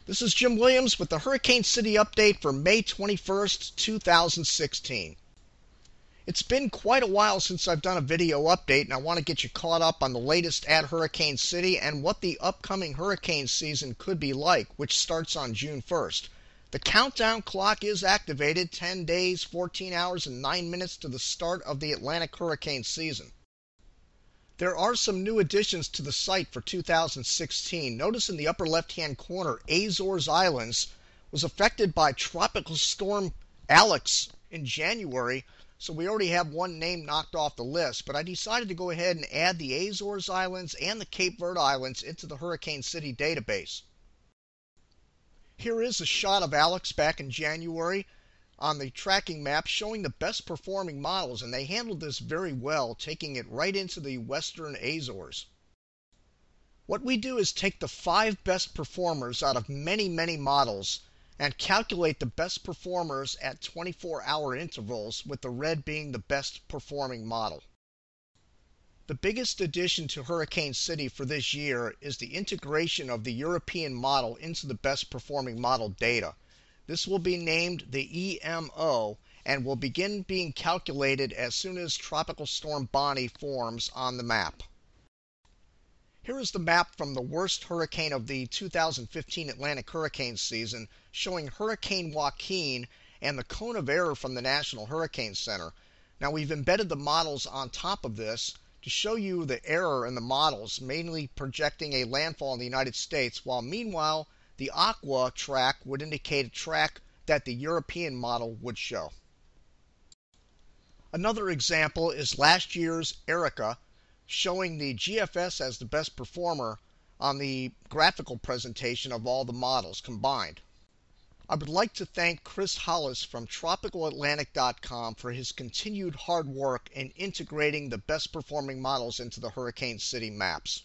This is Jim Williams with the Hurricane City update for May 21st, 2016. It's been quite a while since I've done a video update, and I want to get you caught up on the latest at Hurricane City and what the upcoming hurricane season could be like, which starts on June 1st. The countdown clock is activated, 10 days, 14 hours, and 9 minutes to the start of the Atlantic hurricane season. There are some new additions to the site for 2016. Notice in the upper left-hand corner, Azores Islands was affected by Tropical Storm Alex in January, so we already have one name knocked off the list, but I decided to go ahead and add the Azores Islands and the Cape Verde Islands into the Hurricane City database. Here is a shot of Alex back in January on the tracking map showing the best performing models, and they handled this very well, taking it right into the Western Azores. What we do is take the 5 best performers out of many models and calculate the best performers at 24-hour intervals, with the red being the best performing model. The biggest addition to Hurricane City for this year is the integration of the European model into the best performing model data. This will be named the EMO and will begin being calculated as soon as Tropical Storm Bonnie forms on the map. Here is the map from the worst hurricane of the 2015 Atlantic hurricane season, showing Hurricane Joaquin and the cone of error from the National Hurricane Center. Now, we've embedded the models on top of this to show you the error in the models, mainly projecting a landfall in the United States, while meanwhile the aqua track would indicate a track that the European model would show. Another example is last year's Erica, showing the GFS as the best performer on the graphical presentation of all the models combined. I would like to thank Chris Hollis from TropicalAtlantic.com for his continued hard work in integrating the best performing models into the Hurricane City maps.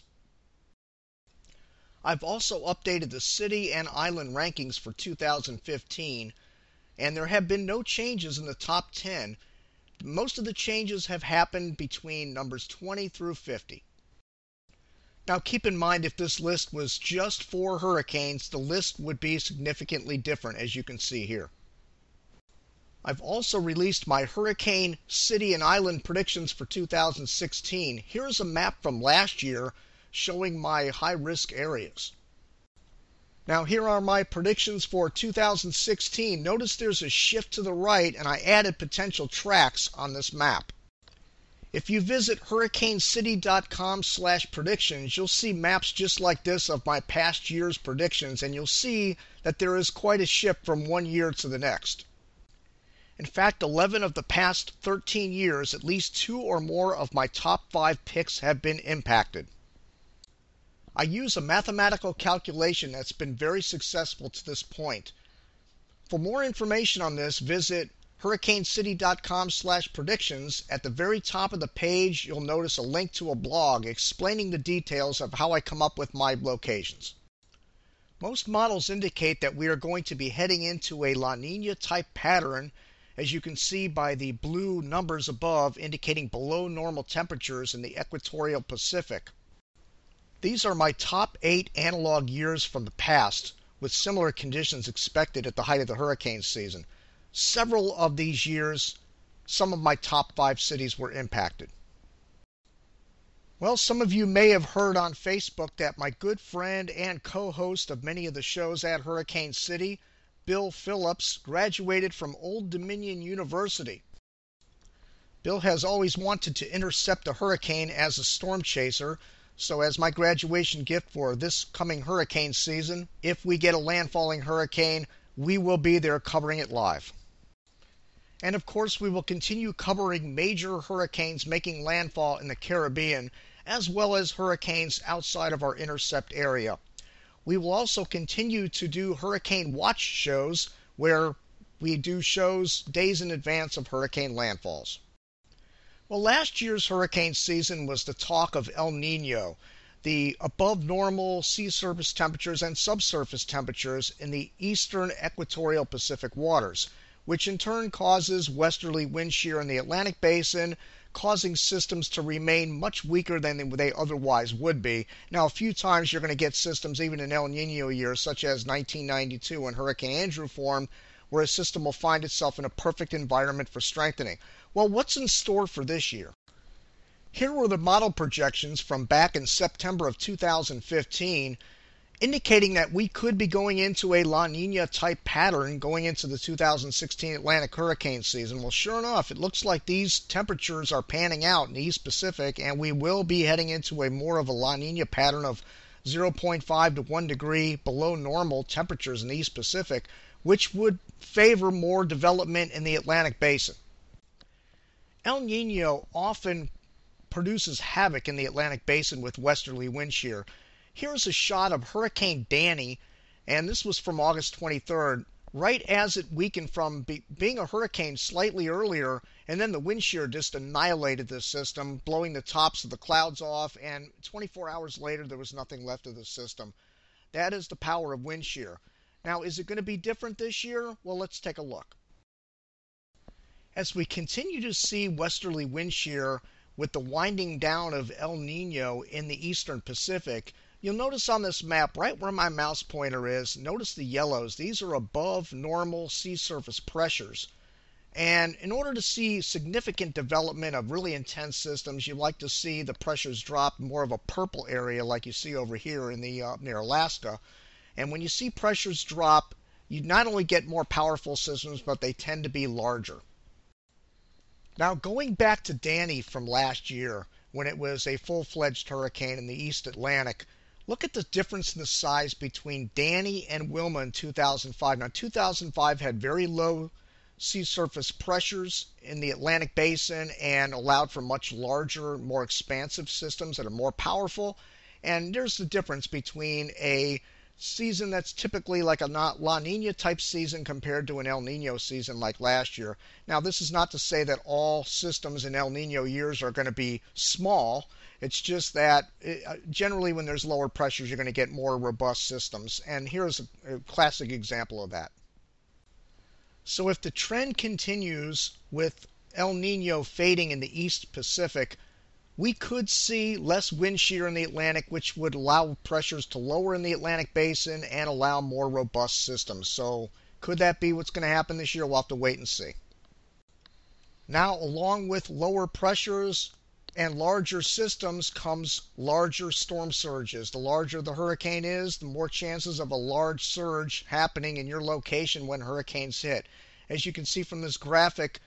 I've also updated the city and island rankings for 2015, and there have been no changes in the top 10. Most of the changes have happened between numbers 20 through 50. Now keep in mind, if this list was just for hurricanes, the list would be significantly different, as you can see here. I've also released my Hurricane City and Island predictions for 2016. Here's a map from last year showing my high-risk areas. Now here are my predictions for 2016. Notice there's a shift to the right, and I added potential tracks on this map. If you visit hurricanecity.com/predictions, you'll see maps just like this of my past year's predictions, and you'll see that there is quite a shift from one year to the next. In fact, 11 of the past 13 years, at least 2 or more of my top 5 picks have been impacted. I use a mathematical calculation that's been very successful to this point. For more information on this, visit hurricanecity.com/predictions. At the very top of the page, you'll notice a link to a blog explaining the details of how I come up with my locations. Most models indicate that we are going to be heading into a La Nina type pattern, as you can see by the blue numbers above indicating below normal temperatures in the equatorial Pacific. These are my top 8 analog years from the past, with similar conditions expected at the height of the hurricane season. Several of these years, some of my top 5 cities were impacted. Well, some of you may have heard on Facebook that my good friend and co-host of many of the shows at Hurricane City, Bill Phillips, graduated from Old Dominion University. Bill has always wanted to intercept a hurricane as a storm chaser, so as my graduation gift for this coming hurricane season, if we get a landfalling hurricane, we will be there covering it live. And of course, we will continue covering major hurricanes making landfall in the Caribbean, as well as hurricanes outside of our intercept area. We will also continue to do hurricane watch shows, where we do shows days in advance of hurricane landfalls. Well, last year's hurricane season was the talk of El Nino, the above normal sea surface temperatures and subsurface temperatures in the eastern equatorial Pacific waters, which in turn causes westerly wind shear in the Atlantic Basin, causing systems to remain much weaker than they otherwise would be. Now, a few times you're going to get systems, even in El Nino years, such as 1992 when Hurricane Andrew formed, where a system will find itself in a perfect environment for strengthening. Well, what's in store for this year? Here were the model projections from back in September of 2015, indicating that we could be going into a La Nina type pattern going into the 2016 Atlantic hurricane season. Well, sure enough, it looks like these temperatures are panning out in the East Pacific, and we will be heading into a more of a La Nina pattern of 0.5 to 1 degree below normal temperatures in the East Pacific, which would favor more development in the Atlantic basin. El Nino often produces havoc in the Atlantic basin with westerly wind shear. Here's a shot of Hurricane Danny, and this was from August 23rd, right as it weakened from being a hurricane slightly earlier, and then the wind shear just annihilated this system, blowing the tops of the clouds off, and 24 hours later there was nothing left of the system. That is the power of wind shear. Now, is it going to be different this year? Well, let's take a look. As we continue to see westerly wind shear with the winding down of El Nino in the eastern Pacific, you'll notice on this map, right where my mouse pointer is, notice the yellows. These are above normal sea surface pressures. And in order to see significant development of really intense systems, you'd like to see the pressures drop more of a purple area like you see over here in the near Alaska. And when you see pressures drop, you not only get more powerful systems, but they tend to be larger. Now, going back to Danny from last year, when it was a full-fledged hurricane in the East Atlantic, look at the difference in the size between Danny and Wilma in 2005. Now, 2005 had very low sea surface pressures in the Atlantic basin and allowed for much larger, more expansive systems that are more powerful. And there's the difference between a season that's typically like a La Nina type season compared to an El Nino season like last year. Now, this is not to say that all systems in El Nino years are going to be small. It's just that generally when there's lower pressures, you're going to get more robust systems. And here's a classic example of that. So if the trend continues with El Nino fading in the East Pacific, we could see less wind shear in the Atlantic, which would allow pressures to lower in the Atlantic basin and allow more robust systems. So could that be what's going to happen this year? We'll have to wait and see. Now, along with lower pressures and larger systems comes larger storm surges. The larger the hurricane is, the more chances of a large surge happening in your location when hurricanes hit. As you can see from this graphic,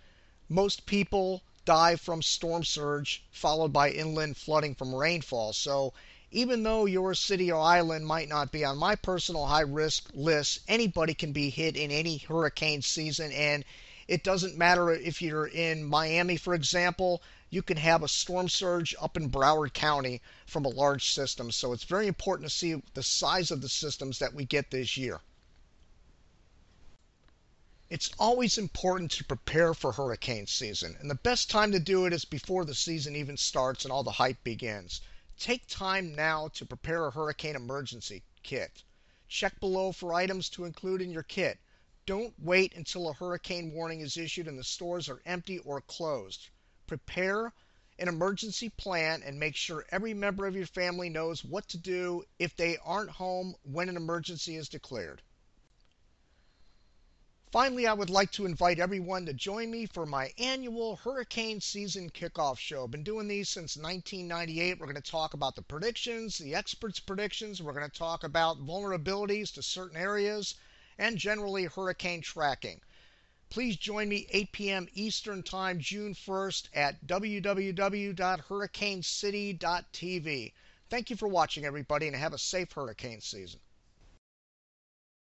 most people die from storm surge followed by inland flooding from rainfall. So even though your city or island might not be on my personal high risk list, anybody can be hit in any hurricane season, and it doesn't matter if you're in Miami, for example, you can have a storm surge up in Broward County from a large system. So it's very important to see the size of the systems that we get this year. It's always important to prepare for hurricane season, and the best time to do it is before the season even starts and all the hype begins. Take time now to prepare a hurricane emergency kit. Check below for items to include in your kit. Don't wait until a hurricane warning is issued and the stores are empty or closed. Prepare an emergency plan and make sure every member of your family knows what to do if they aren't home when an emergency is declared. Finally, I would like to invite everyone to join me for my annual hurricane season kickoff show. I've been doing these since 1998. We're going to talk about the predictions, the experts' predictions. We're going to talk about vulnerabilities to certain areas and generally hurricane tracking. Please join me 8 p.m. Eastern Time, June 1st at www.hurricanecity.tv. Thank you for watching, everybody, and have a safe hurricane season.